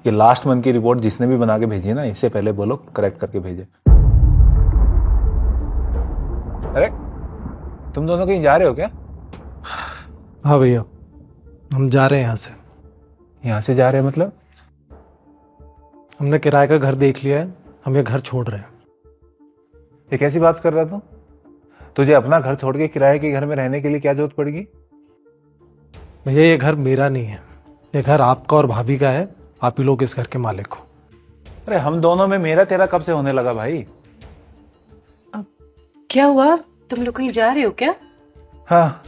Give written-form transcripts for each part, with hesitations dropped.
ये last month की report जिसने भी बना के भेजी है ना, इससे पहले बोलो करेक्ट करके भेजे। अरे तुम दोनों कहीं जा रहे हो क्या? हाँ भैया, हम जा रहे हैं यहाँ से। यहाँ से जा रहे हैं मतलब? हमने किराए का घर देख लिया है, हम ये घर छोड़ रहे हैं। ये कैसी बात कर रहा तू? तुझे अपना घर छोड़ के किराए के घर में रहने के लिए क्या जरूरत पड़ेगी? भैया ये घर मेरा नहीं है, ये घर आपका और भाभी का है। आप ही लोग इस घर के मालिक हो। अरे हम दोनों में मेरा तेरा कब से होने लगा भाई? क्या हुआ, तुम लोग कहीं जा रहे हो क्या? हाँ,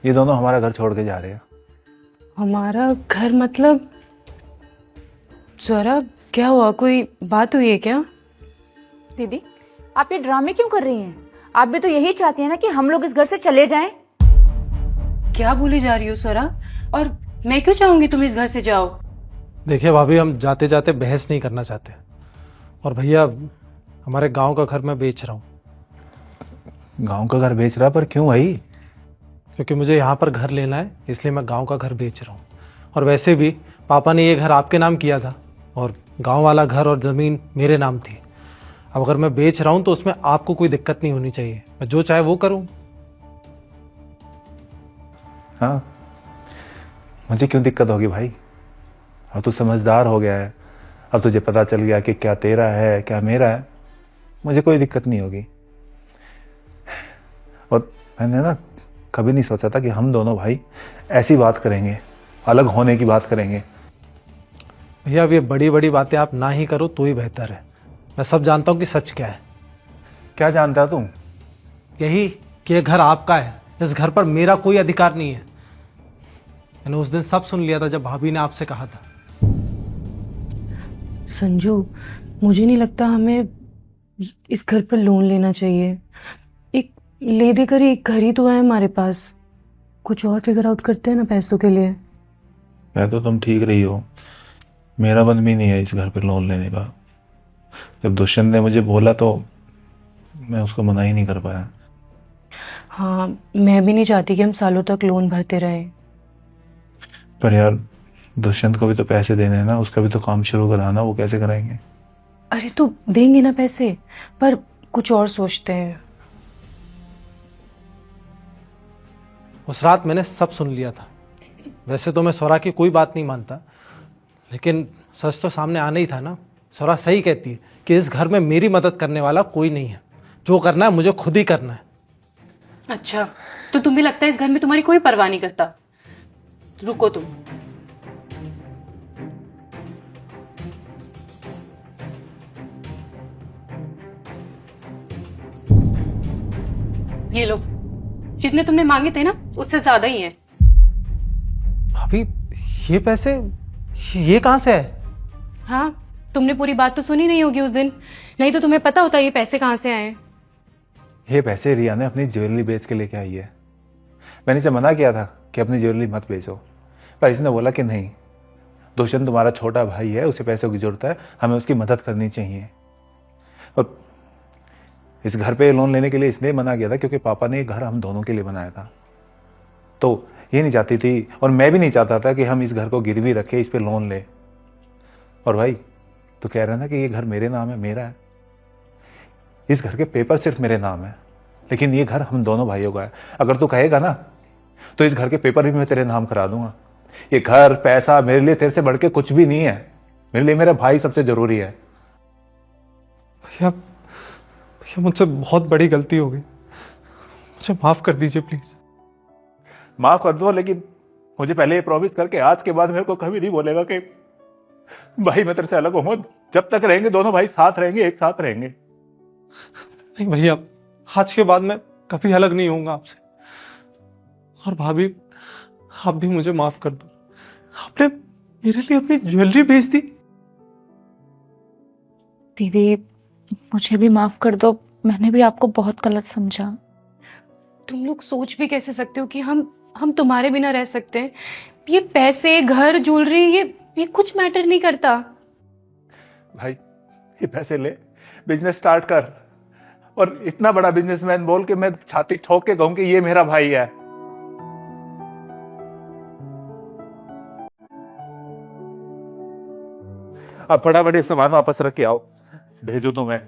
ये दोनों हमारा घर छोड़ के जा रहे हैं। हमारा घर मतलब? सौरभ क्या हुआ, कोई बात हुई है क्या? दीदी आप ये ड्रामे क्यों कर रही हैं? आप भी तो यही चाहती हैं ना कि हम लोग इस घर से चले जाएं। क्या बोली जा रही हो सौरभ? और मैं क्यों चाहूंगी तुम इस घर से जाओ? देखिए भाभी, हम जाते जाते बहस नहीं करना चाहते। और भैया हमारे गांव का घर मैं बेच रहा हूँ। गांव का घर बेच रहा, पर क्यों भाई? क्योंकि मुझे यहाँ पर घर लेना है, इसलिए मैं गांव का घर बेच रहा हूँ। और वैसे भी पापा ने ये घर आपके नाम किया था और गांव वाला घर और ज़मीन मेरे नाम थी। अब अगर मैं बेच रहा हूँ तो उसमें आपको कोई दिक्कत नहीं होनी चाहिए। मैं जो चाहे वो करूँ। हाँ, मुझे क्यों दिक्कत होगी भाई? अब तू समझदार हो गया है, अब तुझे पता चल गया कि क्या तेरा है क्या मेरा है। मुझे कोई दिक्कत नहीं होगी। और मैंने ना कभी नहीं सोचा था कि हम दोनों भाई ऐसी बात करेंगे, अलग होने की बात करेंगे। भैया अब ये बड़ी बड़ी बातें आप ना ही करो तो ही बेहतर है। मैं सब जानता हूँ कि सच क्या है। क्या जानता है तुम? यही कि ये घर आपका है, इस घर पर मेरा कोई अधिकार नहीं है। मैंने उस दिन सब सुन लिया था जब भाभी ने आपसे कहा था। संजू, मुझे नहीं लगता हमें इस घर पर लोन लेना चाहिए। एक ले देकर एक घर ही तो है हमारे पास। कुछ और फिगर आउट करते हैं ना पैसों के लिए। मैं तो तुम ठीक रही हो, मेरा मन भी नहीं है इस घर पे लोन लेने का। जब दुष्यंत ने मुझे बोला तो मैं उसको मना ही नहीं कर पाया। हाँ, मैं भी नहीं चाहती कि हम सालों तक लोन भरते रहें। पर यार दुष्यंत को भी तो पैसे देने हैं ना, उसका भी तो काम शुरू कराना, वो कैसे कराएंगे? अरे तो देंगे ना पैसे, पर कुछ और सोचते हैं। उस रात मैंने सब सुन लिया था। वैसे तो मैं स्वरा की कोई बात नहीं मानता, लेकिन सच तो सामने आना ही था ना। स्वरा सही कहती है कि इस घर में मेरी मदद करने वाला कोई नहीं है। जो करना है मुझे खुद ही करना है। अच्छा, तो तुम्हें लगता है इस घर में तुम्हारी कोई परवाह नहीं करता? रुको तुम। ये लो, जितने तुमने मांगे थे ना उससे ज्यादा ही है। भाभी ये पैसे ये कहाँ से है? हाँ, तुमने पूरी बात तो सुनी नहीं होगी उस दिन, नहीं तो तुम्हें पता होता ये पैसे कहाँ से आए हैं। ये पैसे रिया ने अपनी ज्वेलरी बेच के लेके आई है। मैंने इसे मना किया था कि अपनी ज्वेलरी मत बेचो, पर इसने बोला कि नहीं, दुष्यंत तुम्हारा छोटा भाई है, उसे पैसों की जरूरत है, हमें उसकी मदद करनी चाहिए। और इस घर पे लोन लेने के लिए इसलिए मना किया था क्योंकि पापा ने ये घर हम दोनों के लिए बनाया था। तो ये नहीं चाहती थी और मैं भी नहीं चाहता था कि हम इस घर को गिरवी रखे, इस पे लोन ले। और भाई तू कह रहा है ना कि ये घर मेरे नाम है, मेरा है। इस घर के पेपर सिर्फ मेरे नाम है, लेकिन ये घर हम दोनों भाइयों का है। अगर तू कहेगा ना तो इस घर के पेपर भी मैं तेरे नाम करा दूंगा। ये घर पैसा मेरे लिए तेरे से बढ़ के कुछ भी नहीं है। मेरे लिए मेरा भाई सबसे जरूरी है। भैया भैया मुझसे बहुत बड़ी गलती हो गई, मुझे माफ कर दीजिए प्लीज। माफ कर दो, लेकिन मुझे पहले ये प्रॉमिस करके आज के बाद मेरे को कभी नहीं बोलेगा कि भाई मैं तेरे से अलग हूं। जब तक रहेंगे दोनों भाई साथ रहेंगे, एक साथ रहेंगे। नहीं भैया, आज के बाद मैं कभी अलग नहीं होऊंगा आपसे। और भाभी आप भी मुझे माफ कर दो। आपने मेरे लिए अपनी ज्वेलरी बेच दी। दीदी मुझे भी माफ कर दो, मैंने भी आपको बहुत गलत समझा। तुम लोग सोच भी कैसे सकते हो कि हम तुम्हारे बिना रह सकते हैं? ये पैसे, घर, ज्वेलरी, ये कुछ मैटर नहीं करता। भाई ये पैसे ले, बिजनेस स्टार्ट कर, और इतना बड़ा बिजनेसमैन बोल के मैं छाती ठोक के कहूं कि ये मेरा भाई है। आप फटाफट ये सामान वापस रख के आओ, भेजो तो मैं